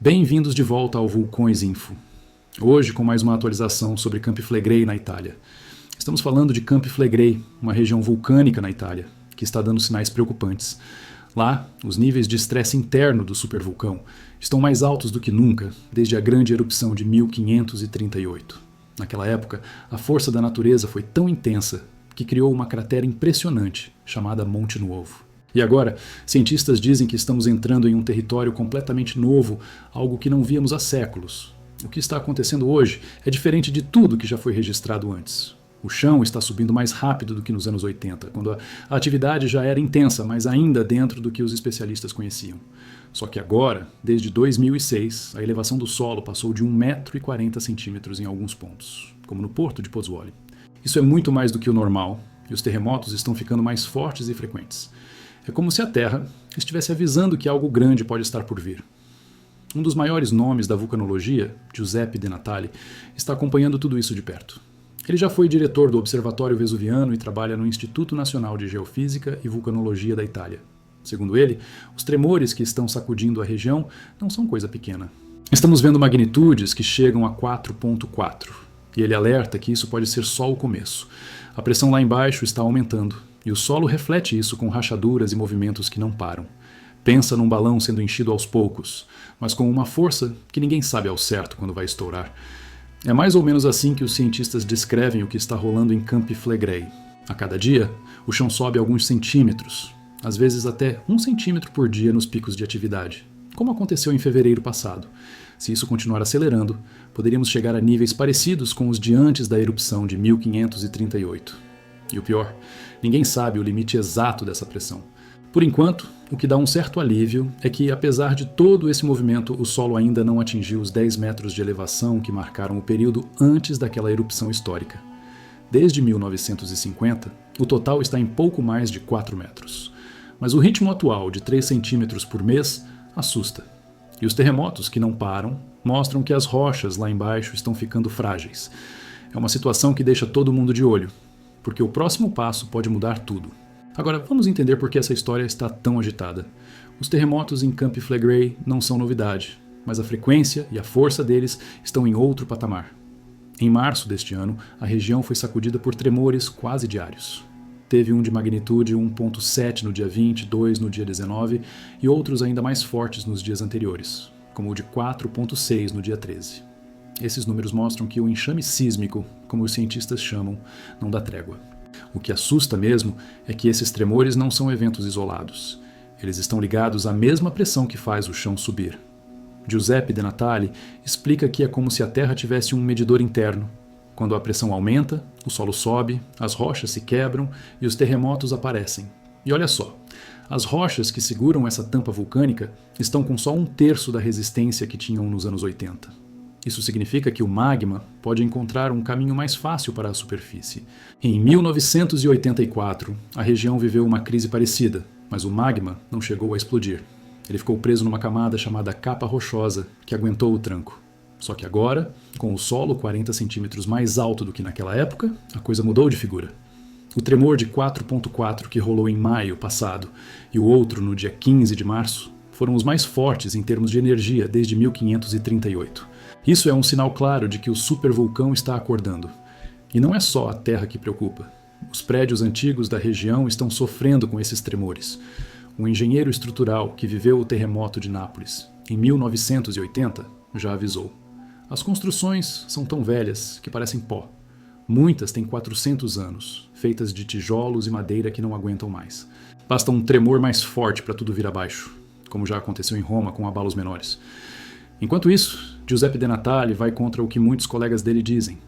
Bem-vindos de volta ao Vulcões Info. Hoje com mais uma atualização sobre Campi Flegrei na Itália. Estamos falando de Campi Flegrei, uma região vulcânica na Itália, que está dando sinais preocupantes. Lá, os níveis de estresse interno do supervulcão estão mais altos do que nunca desde a grande erupção de 1538. Naquela época, a força da natureza foi tão intensa que criou uma cratera impressionante chamada Monte Nuovo. E agora, cientistas dizem que estamos entrando em um território completamente novo, algo que não víamos há séculos. O que está acontecendo hoje é diferente de tudo que já foi registrado antes. O chão está subindo mais rápido do que nos anos 80, quando a atividade já era intensa, mas ainda dentro do que os especialistas conheciam. Só que agora, desde 2006, a elevação do solo passou de 1,40 m em alguns pontos, como no porto de Pozzuoli. Isso é muito mais do que o normal, e os terremotos estão ficando mais fortes e frequentes. É como se a Terra estivesse avisando que algo grande pode estar por vir. Um dos maiores nomes da vulcanologia, Giuseppe De Natale, está acompanhando tudo isso de perto. Ele já foi diretor do Observatório Vesuviano e trabalha no Instituto Nacional de Geofísica e Vulcanologia da Itália. Segundo ele, os tremores que estão sacudindo a região não são coisa pequena. Estamos vendo magnitudes que chegam a 4,4, e ele alerta que isso pode ser só o começo. A pressão lá embaixo está aumentando, e o solo reflete isso com rachaduras e movimentos que não param. Pensa num balão sendo enchido aos poucos, mas com uma força que ninguém sabe ao certo quando vai estourar. É mais ou menos assim que os cientistas descrevem o que está rolando em Campi Flegrei. A cada dia, o chão sobe alguns centímetros, às vezes até 1 centímetro por dia nos picos de atividade, como aconteceu em fevereiro passado. Se isso continuar acelerando, poderíamos chegar a níveis parecidos com os de antes da erupção de 1538. E o pior, ninguém sabe o limite exato dessa pressão. Por enquanto, o que dá um certo alívio é que, apesar de todo esse movimento, o solo ainda não atingiu os 10 metros de elevação que marcaram o período antes daquela erupção histórica. Desde 1950, o total está em pouco mais de 4 metros. Mas o ritmo atual de 3 centímetros por mês assusta. E os terremotos que não param mostram que as rochas lá embaixo estão ficando frágeis. É uma situação que deixa todo mundo de olho, porque o próximo passo pode mudar tudo. Agora, vamos entender por que essa história está tão agitada. Os terremotos em Campi Flegrei não são novidade, mas a frequência e a força deles estão em outro patamar. Em março deste ano, a região foi sacudida por tremores quase diários. Teve um de magnitude 1,7 no dia 20, 2 no dia 19 e outros ainda mais fortes nos dias anteriores, como o de 4,6 no dia 13. Esses números mostram que o enxame sísmico, como os cientistas chamam, não dá trégua. O que assusta mesmo é que esses tremores não são eventos isolados. Eles estão ligados à mesma pressão que faz o chão subir. Giuseppe De Natale explica que é como se a Terra tivesse um medidor interno. Quando a pressão aumenta, o solo sobe, as rochas se quebram e os terremotos aparecem. E olha só, as rochas que seguram essa tampa vulcânica estão com só 1/3 da resistência que tinham nos anos 80. Isso significa que o magma pode encontrar um caminho mais fácil para a superfície. Em 1984, a região viveu uma crise parecida, mas o magma não chegou a explodir. Ele ficou preso numa camada chamada capa rochosa, que aguentou o tranco. Só que agora, com o solo 40 centímetros mais alto do que naquela época, a coisa mudou de figura. O tremor de 4,4 que rolou em maio passado e o outro no dia 15 de março foram os mais fortes em termos de energia desde 1538. Isso é um sinal claro de que o supervulcão está acordando. E não é só a Terra que preocupa. Os prédios antigos da região estão sofrendo com esses tremores. Um engenheiro estrutural que viveu o terremoto de Nápoles em 1980 já avisou. As construções são tão velhas que parecem pó. Muitas têm 400 anos, feitas de tijolos e madeira que não aguentam mais. Basta um tremor mais forte para tudo vir abaixo, como já aconteceu em Roma com abalos menores. Enquanto isso, Giuseppe De Natale vai contra o que muitos colegas dele dizem.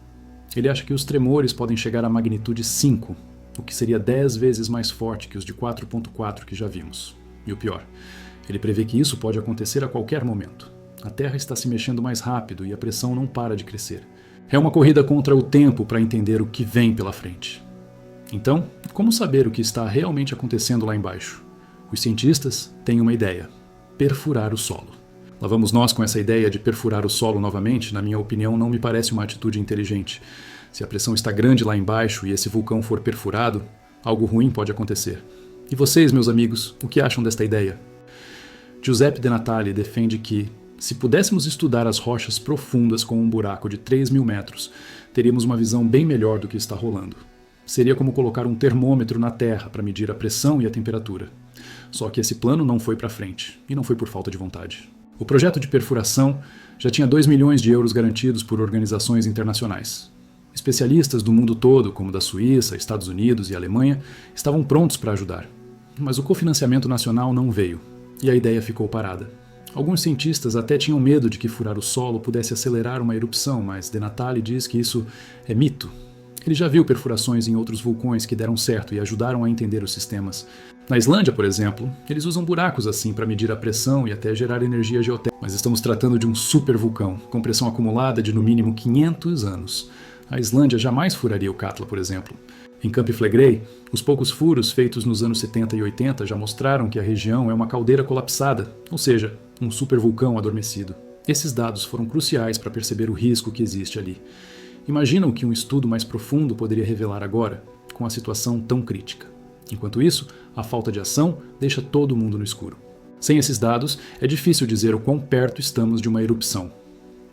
Ele acha que os tremores podem chegar à magnitude 5, o que seria 10 vezes mais forte que os de 4,4 que já vimos. E o pior, ele prevê que isso pode acontecer a qualquer momento. A Terra está se mexendo mais rápido e a pressão não para de crescer. É uma corrida contra o tempo para entender o que vem pela frente. Então, como saber o que está realmente acontecendo lá embaixo? Os cientistas têm uma ideia: perfurar o solo. Lá vamos nós com essa ideia de perfurar o solo novamente. Na minha opinião, não me parece uma atitude inteligente. Se a pressão está grande lá embaixo e esse vulcão for perfurado, algo ruim pode acontecer. E vocês, meus amigos, o que acham desta ideia? Giuseppe De Natale defende que, Se pudéssemos estudar as rochas profundas com um buraco de 3.000 metros, teríamos uma visão bem melhor do que está rolando. Seria como colocar um termômetro na Terra para medir a pressão e a temperatura. Só que esse plano não foi para frente, e não foi por falta de vontade. O projeto de perfuração já tinha 2 milhões de euros garantidos por organizações internacionais. Especialistas do mundo todo, como da Suíça, Estados Unidos e Alemanha, estavam prontos para ajudar. Mas o cofinanciamento nacional não veio, e a ideia ficou parada. Alguns cientistas até tinham medo de que furar o solo pudesse acelerar uma erupção, mas De Natale diz que isso é mito. Ele já viu perfurações em outros vulcões que deram certo e ajudaram a entender os sistemas. Na Islândia, por exemplo, eles usam buracos assim para medir a pressão e até gerar energia geotérmica. Mas estamos tratando de um supervulcão, com pressão acumulada de no mínimo 500 anos. A Islândia jamais furaria o Katla, por exemplo. Em Campi Flegrei, os poucos furos feitos nos anos 70 e 80 já mostraram que a região é uma caldeira colapsada, ou seja, um supervulcão adormecido. Esses dados foram cruciais para perceber o risco que existe ali. Imaginam que um estudo mais profundo poderia revelar agora, com a situação tão crítica. Enquanto isso, a falta de ação deixa todo mundo no escuro. Sem esses dados, é difícil dizer o quão perto estamos de uma erupção.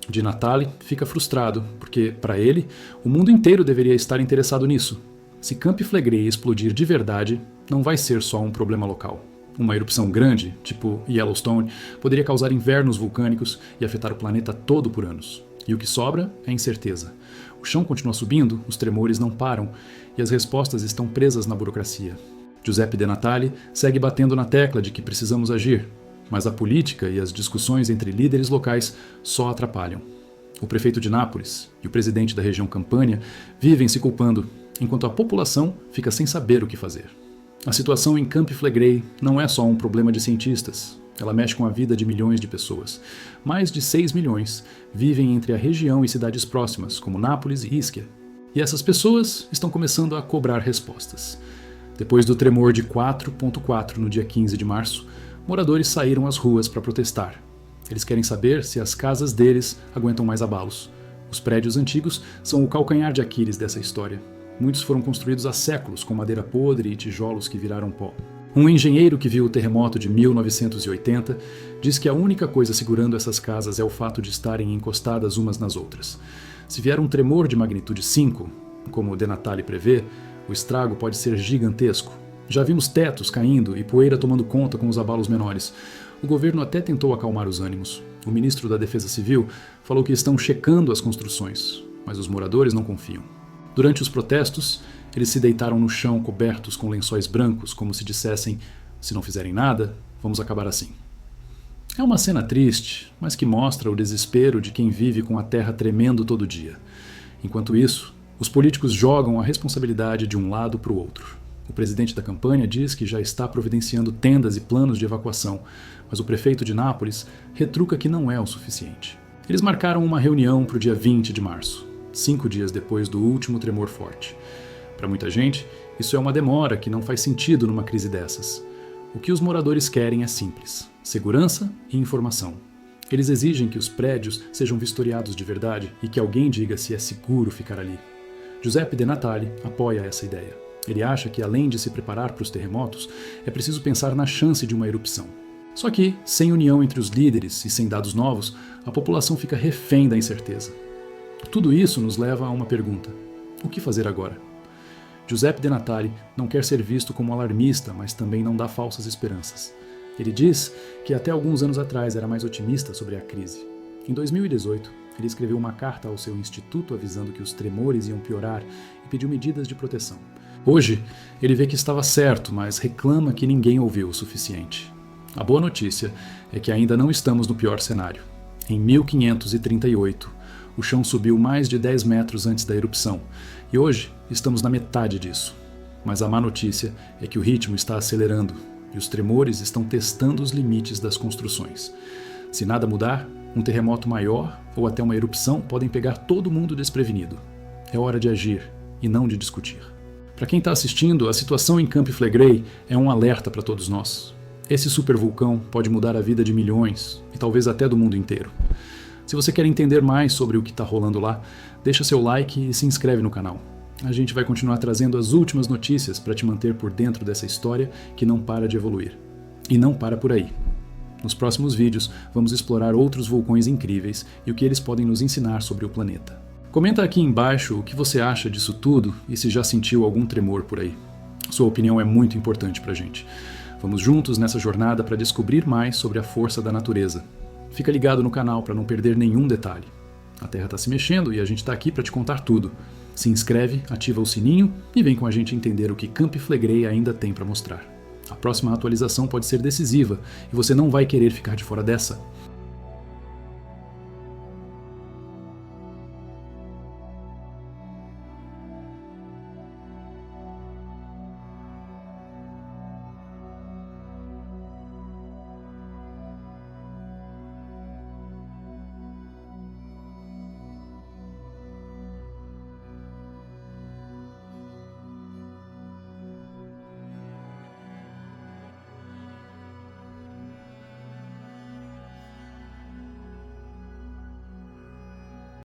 De Natale fica frustrado, porque, para ele, o mundo inteiro deveria estar interessado nisso. Se Campi Flegrei explodir de verdade, não vai ser só um problema local. Uma erupção grande, tipo Yellowstone, poderia causar invernos vulcânicos e afetar o planeta todo por anos. E o que sobra é incerteza. O chão continua subindo, os tremores não param e as respostas estão presas na burocracia. Giuseppe De Natale segue batendo na tecla de que precisamos agir, mas a política e as discussões entre líderes locais só atrapalham. O prefeito de Nápoles e o presidente da região Campania vivem se culpando, enquanto a população fica sem saber o que fazer. A situação em Campi Flegrei não é só um problema de cientistas. Ela mexe com a vida de milhões de pessoas. Mais de 6 milhões vivem entre a região e cidades próximas, como Nápoles e Ischia. E essas pessoas estão começando a cobrar respostas. Depois do tremor de 4.4 no dia 15 de março, moradores saíram às ruas para protestar. Eles querem saber se as casas deles aguentam mais abalos. Os prédios antigos são o calcanhar de Aquiles dessa história. Muitos foram construídos há séculos com madeira podre e tijolos que viraram pó. Um engenheiro que viu o terremoto de 1980 diz que a única coisa segurando essas casas é o fato de estarem encostadas umas nas outras. Se vier um tremor de magnitude 5, como De Natale prevê, o estrago pode ser gigantesco. Já vimos tetos caindo e poeira tomando conta com os abalos menores. O governo até tentou acalmar os ânimos. O ministro da Defesa Civil falou que estão checando as construções, mas os moradores não confiam. Durante os protestos, eles se deitaram no chão cobertos com lençóis brancos, como se dissessem: se não fizerem nada, vamos acabar assim. É uma cena triste, mas que mostra o desespero de quem vive com a terra tremendo todo dia. Enquanto isso, os políticos jogam a responsabilidade de um lado para o outro. O presidente da Campania diz que já está providenciando tendas e planos de evacuação, mas o prefeito de Nápoles retruca que não é o suficiente. Eles marcaram uma reunião para o dia 20 de março, 5 dias depois do último tremor forte. Para muita gente, isso é uma demora que não faz sentido numa crise dessas. O que os moradores querem é simples: segurança e informação. Eles exigem que os prédios sejam vistoriados de verdade e que alguém diga se é seguro ficar ali. Giuseppe De Natale apoia essa ideia. Ele acha que, além de se preparar para os terremotos, é preciso pensar na chance de uma erupção. Só que, sem união entre os líderes e sem dados novos, a população fica refém da incerteza. Tudo isso nos leva a uma pergunta: o que fazer agora? Giuseppe De Natale não quer ser visto como alarmista, mas também não dá falsas esperanças. Ele diz que até alguns anos atrás era mais otimista sobre a crise. Em 2018, ele escreveu uma carta ao seu instituto avisando que os tremores iam piorar e pediu medidas de proteção. Hoje, ele vê que estava certo, mas reclama que ninguém ouviu o suficiente. A boa notícia é que ainda não estamos no pior cenário. Em 1538, o chão subiu mais de 10 metros antes da erupção, e hoje estamos na metade disso. Mas a má notícia é que o ritmo está acelerando, e os tremores estão testando os limites das construções. Se nada mudar, um terremoto maior ou até uma erupção podem pegar todo mundo desprevenido. É hora de agir, e não de discutir. Para quem está assistindo, a situação em Campi Flegrei é um alerta para todos nós. Esse supervulcão pode mudar a vida de milhões, e talvez até do mundo inteiro. Se você quer entender mais sobre o que está rolando lá, deixa seu like e se inscreve no canal. A gente vai continuar trazendo as últimas notícias para te manter por dentro dessa história que não para de evoluir. E não para por aí. Nos próximos vídeos, vamos explorar outros vulcões incríveis e o que eles podem nos ensinar sobre o planeta. Comenta aqui embaixo o que você acha disso tudo e se já sentiu algum tremor por aí. Sua opinião é muito importante pra gente. Vamos juntos nessa jornada para descobrir mais sobre a força da natureza. Fica ligado no canal para não perder nenhum detalhe. A Terra está se mexendo e a gente está aqui para te contar tudo. Se inscreve, ativa o sininho e vem com a gente entender o que Campi Flegrei ainda tem para mostrar. A próxima atualização pode ser decisiva e você não vai querer ficar de fora dessa.